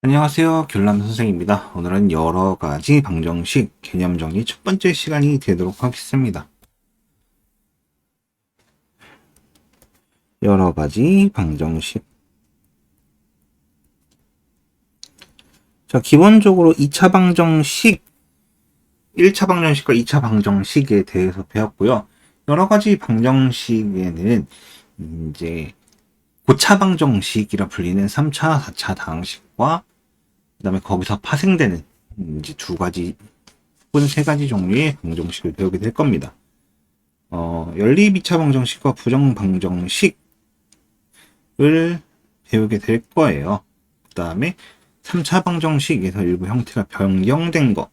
안녕하세요. 결람 선생입니다. 오늘은 여러 가지 방정식 개념 정리 첫 번째 시간이 되도록 하겠습니다. 여러 가지 방정식. 자, 기본적으로 2차 방정식, 1차 방정식과 2차 방정식에 대해서 배웠고요. 여러 가지 방정식에는 이제 고차 방정식이라 불리는 3차, 4차 다항식과 그다음에 거기서 파생되는 이제 두 가지 혹은 세 가지 종류의 방정식을 배우게 될 겁니다. 연립 2차 방정식과 부정 방정식을 배우게 될 거예요. 그 다음에 3차 방정식에서 일부 형태가 변경된 거,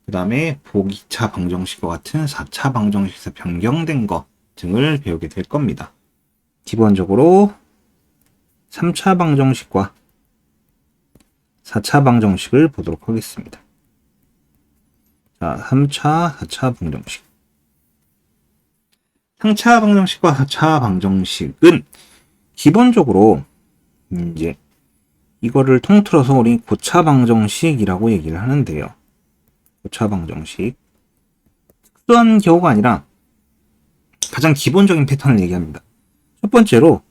그 다음에 복 2차 방정식과 같은 4차 방정식에서 변경된 거 등을 배우게 될 겁니다. 기본적으로 3차 방정식과 4차 방정식을 보도록 하겠습니다. 자, 3차, 4차 방정식. 3차 방정식과 4차 방정식은 기본적으로 이제 이거를 통틀어서 우리 고차 방정식이라고 얘기를 하는데요. 고차 방정식. 특수한 경우가 아니라 가장 기본적인 패턴을 얘기합니다. 첫 번째로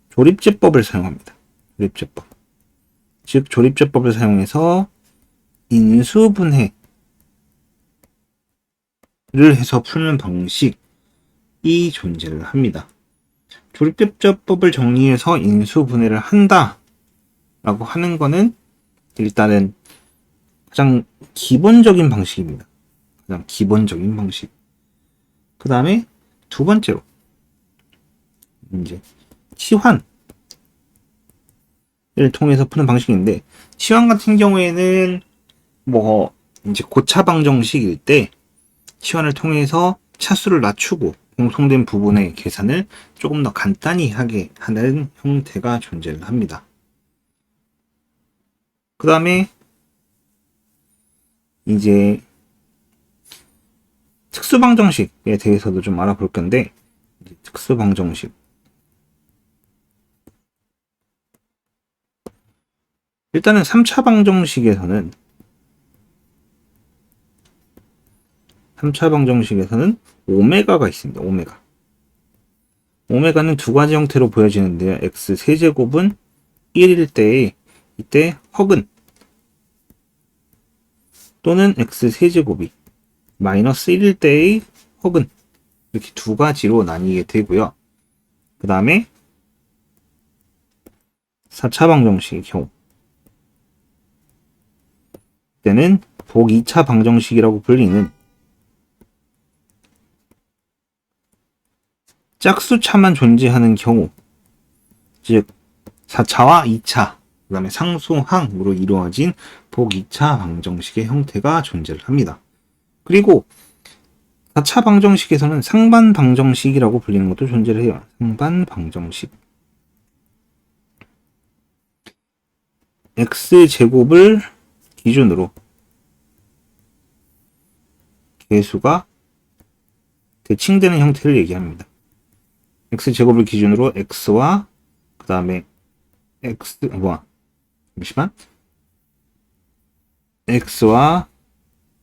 조립제법을 사용합니다. 조립제법. 즉 조립제법을 사용해서 인수분해를 해서 푸는 방식이 존재를 합니다. 조립제법을 정리해서 인수분해를 한다 라고 하는 거는 일단은 가장 기본적인 방식입니다. 가장 기본적인 방식. 그 다음에 두 번째로 이제 치환을 통해서 푸는 방식인데, 치환 같은 경우에는 뭐 이제 고차 방정식일 때 치환을 통해서 차수를 낮추고 공통된 부분의 계산을 조금 더 간단히 하게 하는 형태가 존재를 합니다. 그 다음에 이제 특수방정식에 대해서도 좀 알아볼 건데, 특수방정식. 일단은 3차 방정식에서는 오메가가 있습니다. 오메가는 두 가지 형태로 보여지는데요. x 세제곱은 1일 때에 이때 허근 또는 x 세제곱이 마이너스 1일 때의 허근, 이렇게 두 가지로 나뉘게 되고요. 그 다음에 4차 방정식의 경우 때는 복 2차 방정식이라고 불리는 짝수차만 존재하는 경우, 즉 4차와 2차, 그 다음에 상수항으로 이루어진 복 2차 방정식의 형태가 존재를 합니다. 그리고 4차 방정식에서는 상반 방정식이라고 불리는 것도 존재를 해요. 상반 방정식. x제곱을 기준으로 계수가 대칭되는 형태를 얘기합니다. x제곱을 기준으로 x와 그 다음에 x와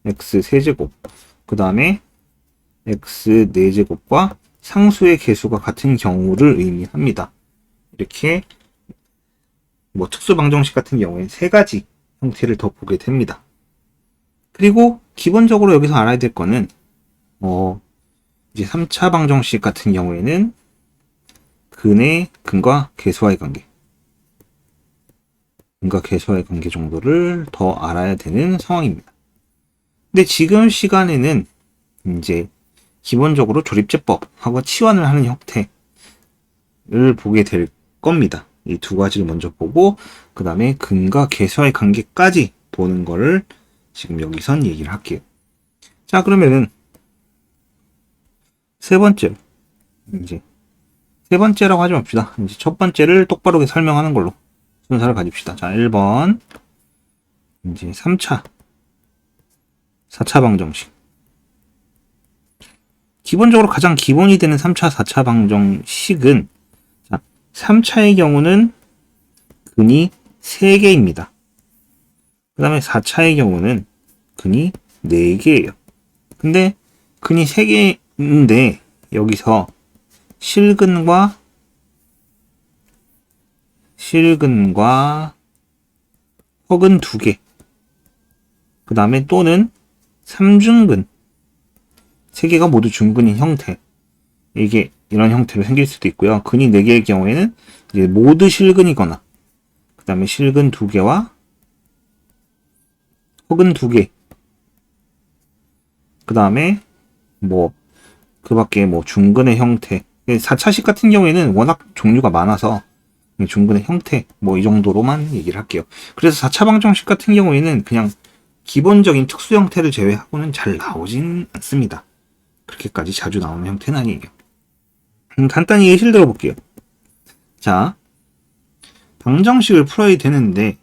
x세제곱, 그 다음에 x4제곱과 상수의 계수가 같은 경우를 의미합니다. 이렇게 뭐 특수방정식 같은 경우에 세 가지 형태를 더 보게 됩니다. 그리고 기본적으로 여기서 알아야 될 거는 이제 3차 방정식 같은 경우에는 근과 계수와의 관계, 정도를 더 알아야 되는 상황입니다. 근데 지금 시간에는 이제 기본적으로 조립제법하고 치환을 하는 형태를 보게 될 겁니다. 이 두 가지를 먼저 보고 그 다음에 근과 계수와의 관계까지 보는 거를 지금 여기선 얘기를 할게요. 자, 그러면은 세 번째라고 하지 맙시다. 이제 첫 번째를 똑바로 설명하는 걸로 순서를 가집시다. 자, 1번 이제 3차 4차 방정식. 기본적으로 가장 기본이 되는 3차 4차 방정식은, 자, 3차의 경우는 근이 3개입니다. 그 다음에 4차의 경우는 근이 4개예요. 근데 근이 3개인데 여기서 실근과 허근 2개, 그 다음에 또는 3중근, 3개가 모두 중근인 형태, 이게 이런 형태로 생길 수도 있고요. 근이 4개의 경우에는 이제 모두 실근이거나 그 다음에 실근 2개와 허근 2개, 그 다음에 그 밖에 중근의 형태, 4차식 같은 경우에는 워낙 종류가 많아서 중근의 형태 이 정도로만 얘기를 할게요. 그래서 4차 방정식 같은 경우에는 그냥 기본적인 특수 형태를 제외하고는 잘 나오진 않습니다. 그렇게까지 자주 나오는 형태는 아니에요. 간단히 예시를 들어볼게요. 자, 방정식을 풀어야 되는데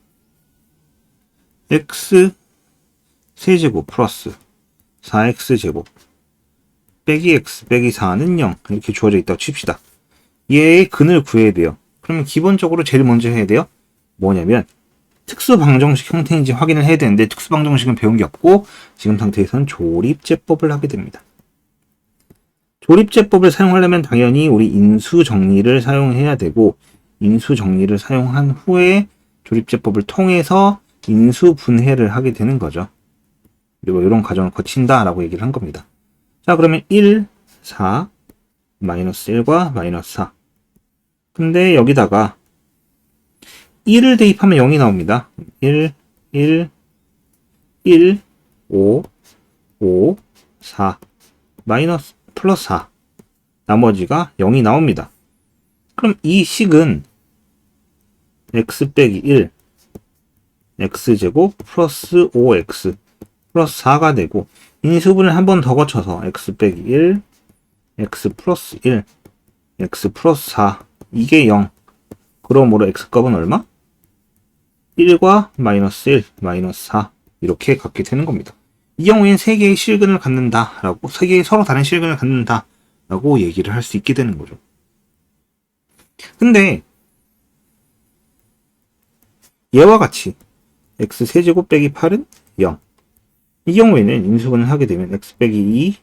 x 세제곱 플러스 4x제곱 빼기 x 빼기 4는 0 이렇게 주어져 있다고 칩시다. 얘의 근을 구해야 돼요. 그러면 기본적으로 제일 먼저 해야 돼요. 뭐냐면 특수 방정식 형태인지 확인을 해야 되는데 특수 방정식은 배운 게 없고 지금 상태에서는 조립제법을 하게 됩니다. 조립제법을 사용하려면 당연히 우리 인수 정리를 사용해야 되고 인수 정리를 사용한 후에 조립제법을 통해서 인수 분해를 하게 되는 거죠. 그리고 이런 과정을 거친다라고 얘기를 한 겁니다. 자, 그러면 1, 4, 마이너스 1과 마이너스 4. 근데 여기다가 1을 대입하면 0이 나옵니다. 1, 1, 1, 5, 5, 4, 마이너스 플러스 4. 나머지가 0이 나옵니다. 그럼 이 식은 x 빼기 1, x제곱 플러스 5x 플러스 4가 되고 인수분을 한 번 더 거쳐서 x 빼기 1, x 플러스 1, x 플러스 4 이게 0. 그러므로 x값은 얼마? 1과 마이너스 1, 마이너스 4 이렇게 갖게 되는 겁니다. 이 경우에는 3개의 실근을 갖는다라고 3개의 서로 다른 실근을 갖는다라고 얘기를 할 수 있게 되는 거죠. 근데 얘와 같이 x 세제곱 빼기 8은 0. 이 경우에는 인수분을 하게 되면 x 빼기 2,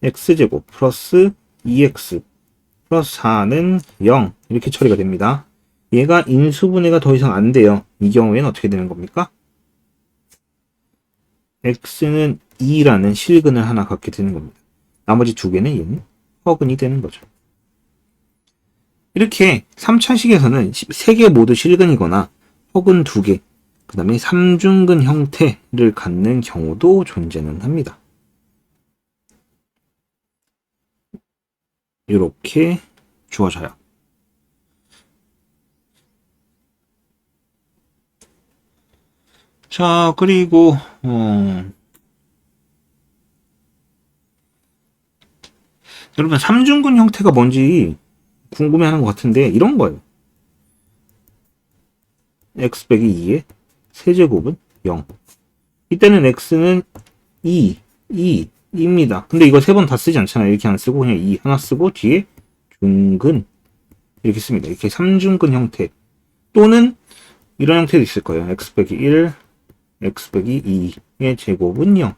x제곱 플러스 2x 플러스 4는 0 이렇게 처리가 됩니다. 얘가 인수분해가 더 이상 안 돼요. 이 경우에는 어떻게 되는 겁니까? x는 2라는 실근을 하나 갖게 되는 겁니다. 나머지 2개는 얘는 허근이 되는 거죠. 이렇게 3차식에서는 3개 모두 실근이거나 허근 2개, 그 다음에 3중근 형태를 갖는 경우도 존재는 합니다. 이렇게 주어져요. 자, 그리고 여러분 3중근 형태가 뭔지 궁금해하는 것 같은데 이런 거예요. x 빼기 2의 세제곱은 0. 이때는 x는 2입니다. 근데 이거 3번 다 쓰지 않잖아요. 이렇게 안 쓰고 그냥 2 하나 쓰고 뒤에 중근 이렇게 씁니다. 이렇게 3중근 형태 또는 이런 형태도 있을 거예요. x 빼기 1, x 빼기 2의 제곱은 0.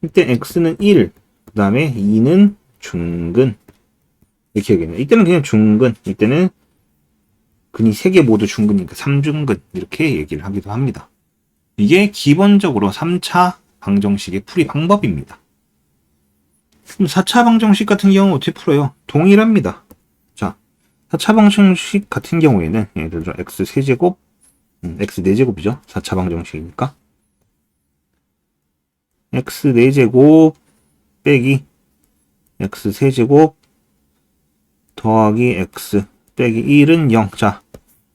이때 x는 1, 그 다음에 2는 중근 이렇게 얘기해요. 이때는 그냥 중근, 이때는 근이 3개 모두 중근이니까 3중근 이렇게 얘기를 하기도 합니다. 이게 기본적으로 3차 방정식의 풀이 방법입니다. 그럼 4차 방정식 같은 경우는 어떻게 풀어요? 동일합니다. 자, 4차 방정식 같은 경우에는 예를 들어 x 세제곱, x 4제곱이죠. 4차 방정식이니까 x 4제곱 빼기 x 세제곱 더하기 x 빼기 1은 0. 자,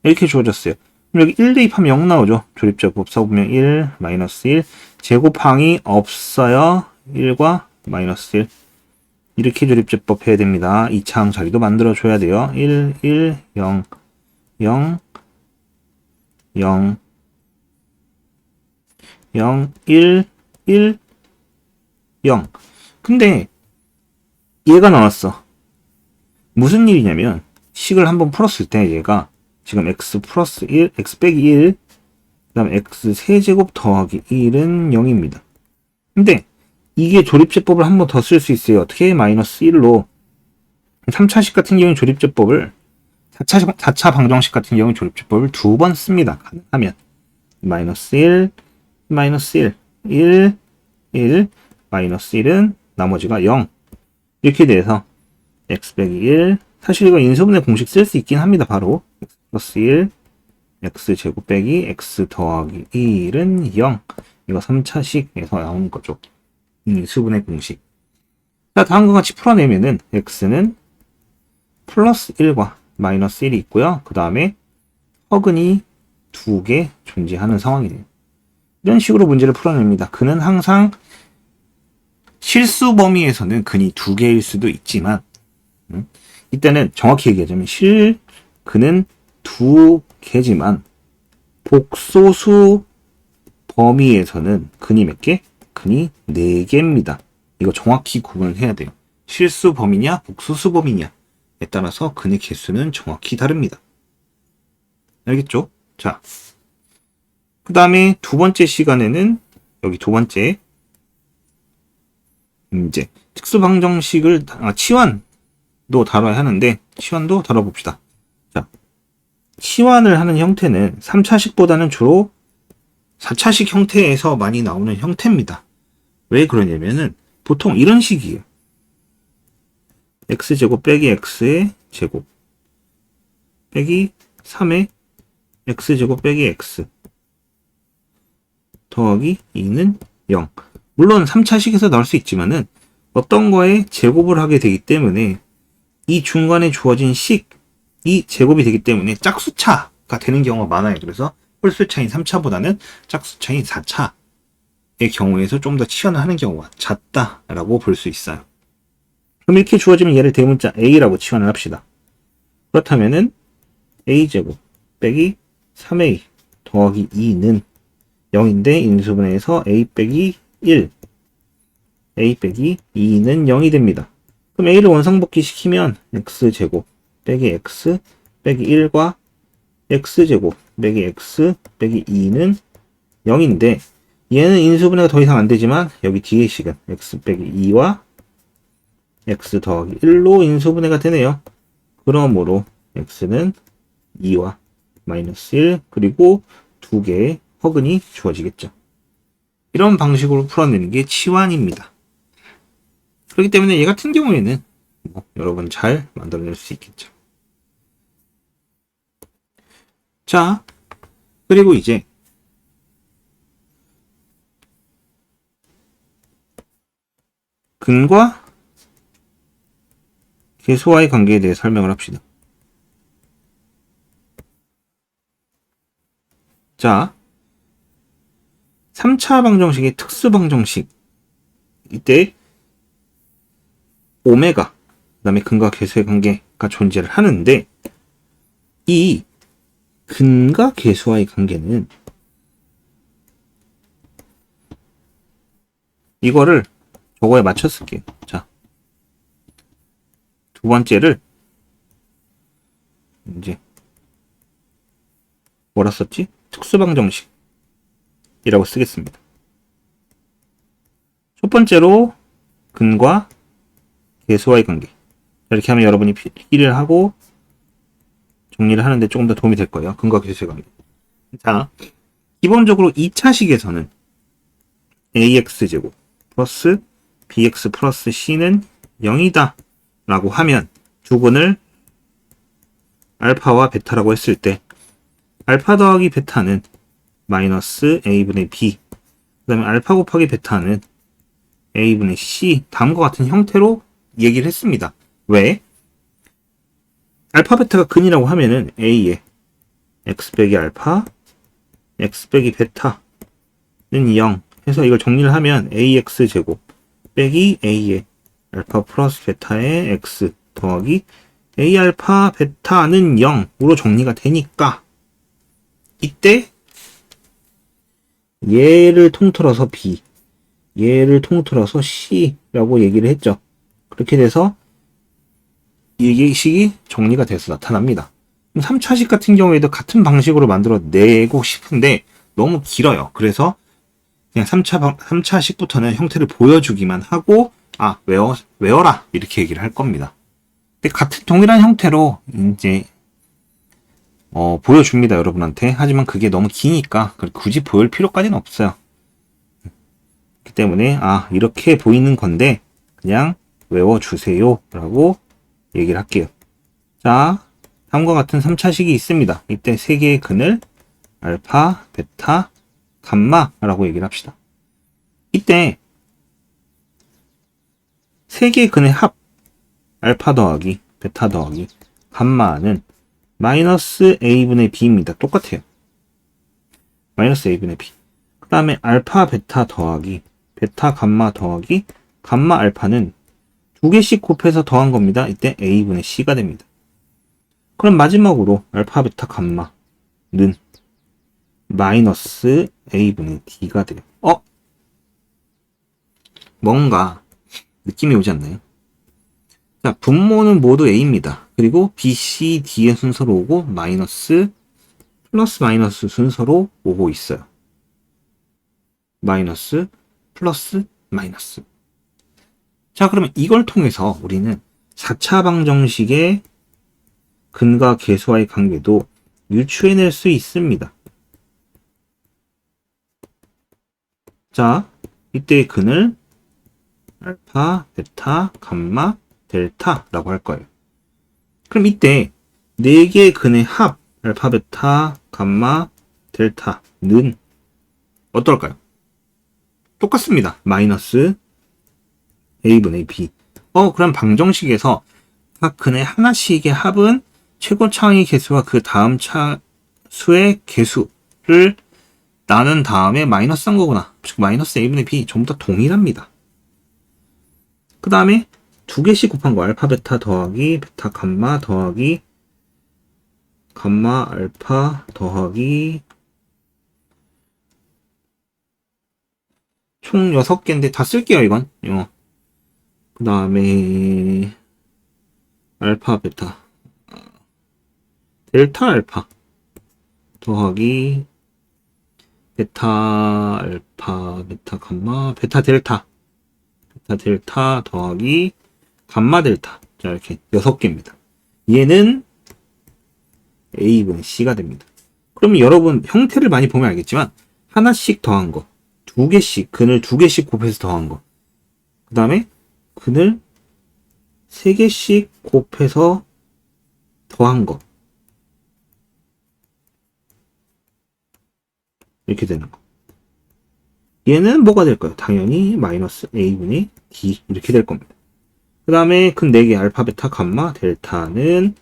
이렇게 주어졌어요. 그럼 여기 1 대입하면 0 나오죠. 조립제법 써보면 1, 마이너스 1. 제곱항이 없어요. 1과 마이너스 1. 이렇게 조립제법 해야 됩니다. 2차항 자리도 만들어줘야 돼요. 1, 1, 0, 0, 0, 0, 1, 1, 0. 근데 얘가 나왔어. 무슨 일이냐면 식을 한번 풀었을 때 얘가 지금 x 플러스 1, x 빼기 1, 그 다음에 x 세제곱 더하기 1은 0입니다. 근데 이게 조립제법을 한 번 더 쓸 수 있어요. 어떻게? 마이너스 1로 3차식 같은 경우는 조립제법을 4차 방정식 같은 경우는 조립제법을 두 번 씁니다. 가능하면 마이너스 1, 마이너스 1, 1, 1, 마이너스 1은 나머지가 0 이렇게 돼서 x 빼기 1 사실 이거 인수분해 공식 쓸 수 있긴 합니다. 바로 x 플러스 1 x 제곱 빼기 x 더하기 1은 0 이거 3차식에서 나오는 거죠. 인수분해 공식. 자, 다음과 같이 풀어내면은 x는 플러스 1과 마이너스 1이 있고요. 그 다음에 허근이 2개 존재하는 상황이네요. 이런 식으로 문제를 풀어냅니다. 그는 항상 실수 범위에서는 근이 2개일 수도 있지만 이때는 정확히 얘기하자면 그는 2개지만 복소수 범위에서는 근이 몇 개? 근이 4개입니다. 이거 정확히 구분을 해야 돼요. 실수 범위냐 복소수 범위냐에 따라서 근의 개수는 정확히 다릅니다. 알겠죠? 자, 그 다음에 두 번째 시간에는 여기 두 번째 이제 특수방정식을 치환도 다뤄야 하는데 치환도 다뤄봅시다. 자, 치환을 하는 형태는 3차식보다는 주로 4차식 형태에서 많이 나오는 형태입니다. 왜 그러냐면은 보통 이런 식이에요. x제곱 빼기 x의 제곱 빼기 3의 x제곱 빼기 x 더하기 2는 0. 물론 3차식에서 나올 수 있지만은 어떤 거에 제곱을 하게 되기 때문에 이 중간에 주어진 식이 제곱이 되기 때문에 짝수차가 되는 경우가 많아요. 그래서 홀수차인 3차보다는 짝수차인 4차의 경우에서 좀 더 치환을 하는 경우가 잦다라고 볼 수 있어요. 그럼 이렇게 주어지면 얘를 대문자 a라고 치환을 합시다. 그렇다면은 a제곱 빼기 3a 더하기 2는 0인데 인수분해에서 a 빼기 1 a 빼기 2는 0이 됩니다. 그럼 a를 원상복귀 시키면 x제곱 빼기 x 빼기 1과 x제곱 빼기 x 빼기 2는 0인데 얘는 인수분해가 더 이상 안 되지만 여기 뒤에 식은 x 빼기 2와 x 더하기 1로 인수분해가 되네요. 그러므로 x는 2와 마이너스 1 그리고 두 개의 허근이 주어지겠죠. 이런 방식으로 풀어내는 게 치환입니다. 그렇기 때문에 얘 같은 경우에는 여러분 잘 만들어낼 수 있겠죠. 자, 그리고 이제 근과 개수와의 관계에 대해 설명을 합시다. 자, 3차 방정식의 특수 방정식 이때 오메가 그 다음에 근과 개수의 관계가 존재를 하는데 이 근과 개수와의 관계는 이거를 저거에 맞춰 쓸게요. 자, 두 번째를 이제 뭐라 썼지? 특수방정식이라고 쓰겠습니다. 첫 번째로 근과 개수와의 관계 이렇게 하면 여러분이 필기를 하고 정리를 하는데 조금 더 도움이 될 거예요. 근과 개수의 관계. 자, 기본적으로 2차식에서는 ax제곱 플러스 bx 플러스 c는 0이다 라고 하면 두 근을 알파와 베타라고 했을 때 알파 더하기 베타는 마이너스 a분의 b 그 다음에 알파 곱하기 베타는 a분의 c 다음과 같은 형태로 얘기를 했습니다. 왜? 알파 베타가 근이라고 하면은 a의 x 빼기 알파 x 빼기 베타는 0 해서 이걸 정리를 하면 ax 제곱 빼기 a의 알파 플러스 베타의 x 더하기 a 알파 베타는 0으로 정리가 되니까 이때 얘를 통틀어서 b 얘를 통틀어서 c라고 얘기를 했죠. 그렇게 돼서 이 식이 정리가 돼서 나타납니다. 3차식 같은 경우에도 같은 방식으로 만들어 내고 싶은데 너무 길어요. 그래서 그냥 3차식부터는 형태를 보여주기만 하고, 외워라. 이렇게 얘기를 할 겁니다. 근데 같은 동일한 형태로 이제, 보여줍니다. 여러분한테. 하지만 그게 너무 기니까 굳이 보일 필요까지는 없어요. 그렇기 때문에, 이렇게 보이는 건데, 그냥 외워주세요. 라고 얘기를 할게요. 자, 다음과 같은 3차식이 있습니다. 이때 세 개의 근을 알파, 베타, 감마라고 얘기를 합시다. 이때 세 개의 근의 합, 알파 더하기 베타 더하기 감마는 마이너스 a분의 b입니다. 똑같아요. 마이너스 a분의 b. 그 다음에 알파 베타 더하기 베타 감마 더하기 감마 알파는 두 개씩 곱해서 더한 겁니다. 이때 a분의 c가 됩니다. 그럼 마지막으로 알파 베타 감마는 마이너스 a분의 d가 돼요. 뭔가 느낌이 오지 않나요? 자, 분모는 모두 a입니다. 그리고 b, c, d의 순서로 오고 마이너스, 플러스 마이너스 순서로 오고 있어요. 마이너스, 플러스, 마이너스. 자, 그러면 이걸 통해서 우리는 4차 방정식의 근과 계수와의 관계도 유추해낼 수 있습니다. 자, 이때의 근을 알파, 베타, 감마, 델타라고 할 거예요. 그럼 이때 4개의 근의 합, 알파, 베타, 감마, 델타는 어떨까요? 똑같습니다. 마이너스 a분의 b. 그럼 방정식에서 각 근의 하나씩의 합은 최고차의 개수와 그 다음 차수의 개수를 나눈 다음에 마이너스 한 거구나. 즉 마이너스 a분의 b 전부 다 동일합니다. 그 다음에 두 개씩 곱한 거 알파 베타 더하기 베타 감마 더하기 감마 알파 더하기 총 6개인데 다 쓸게요 이건. 그 다음에 알파 베타 델타 알파 더하기 베타 알파 베타 감마 베타 델타 더하기 감마 델타. 자, 이렇게 6개입니다. 얘는 a분의 c가 됩니다. 그러면 여러분 형태를 많이 보면 알겠지만 하나씩 더한 거, 두 개씩 근을 두 개씩 곱해서 더한 거, 그 다음에 근을 세 개씩 곱해서 더한 거, 이렇게 되는 거. 얘는 뭐가 될까요? 당연히 마이너스 a분의 d 이렇게 될 겁니다. 그 다음에 근 4개 알파, 베타, 감마, 델타는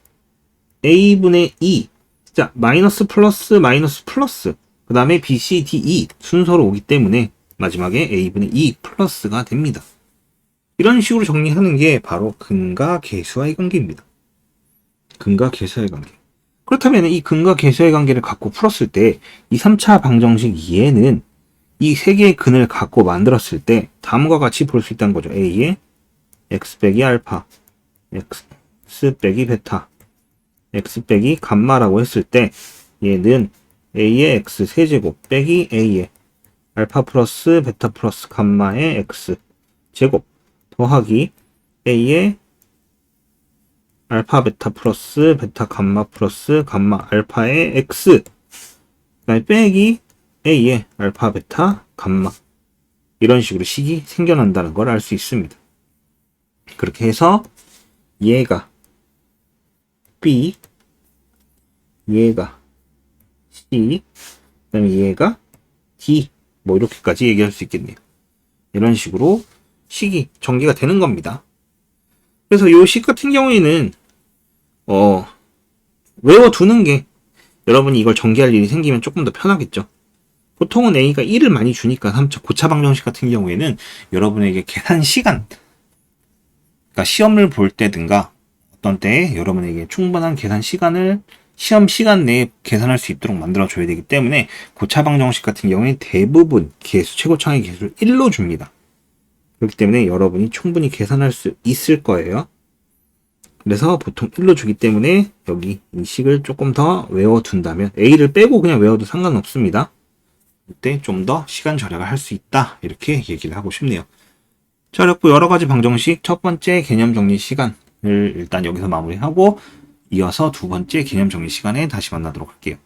a분의 2. 자, 마이너스 플러스 마이너스 플러스. 그 다음에 b, c, d, e 순서로 오기 때문에 마지막에 a분의 2 플러스가 됩니다. 이런 식으로 정리하는 게 바로 근과 계수와의 관계입니다. 근과 계수와의 관계. 그렇다면 이 근과 계수와의 관계를 갖고 풀었을 때 이 3차 방정식 2에는 이 세 개의 근을 갖고 만들었을 때 다음과 같이 볼 수 있다는 거죠. a의 x 빼기 알파, x 빼기 베타, x 빼기 감마라고 했을 때 얘는 a의 x 세제곱 빼기 a의 알파 플러스 베타 플러스 감마의 x 제곱 더하기 a의 알파 베타 플러스 베타 감마 플러스 감마 알파의 x 그다음에 빼기 a의 알파 베타 감마 이런 식으로 식이 생겨난다는 걸 알 수 있습니다. 그렇게 해서 얘가 b, 얘가 c, 그다음에 얘가 d 뭐 이렇게까지 얘기할 수 있겠네요. 이런 식으로 식이 전개가 되는 겁니다. 그래서 이 식 같은 경우에는 외워두는 게 여러분이 이걸 전개할 일이 생기면 조금 더 편하겠죠. 보통은 A가 1을 많이 주니까 3차 고차 방정식 같은 경우에는 여러분에게 계산 시간, 그러니까 시험을 볼 때든가 어떤 때에 여러분에게 충분한 계산 시간을 시험 시간 내에 계산할 수 있도록 만들어줘야 되기 때문에 고차 방정식 같은 경우에 대부분 개수, 최고차의 개수를 1로 줍니다. 그렇기 때문에 여러분이 충분히 계산할 수 있을 거예요. 그래서 보통 1로 주기 때문에 여기 이 식을 조금 더 외워둔다면 A를 빼고 그냥 외워도 상관없습니다. 이때 좀 더 시간 절약을 할 수 있다. 이렇게 얘기를 하고 싶네요. 자, 그리고 여러 가지 방정식 첫 번째 개념 정리 시간을 일단 여기서 마무리하고 이어서 두 번째 개념 정리 시간에 다시 만나도록 할게요.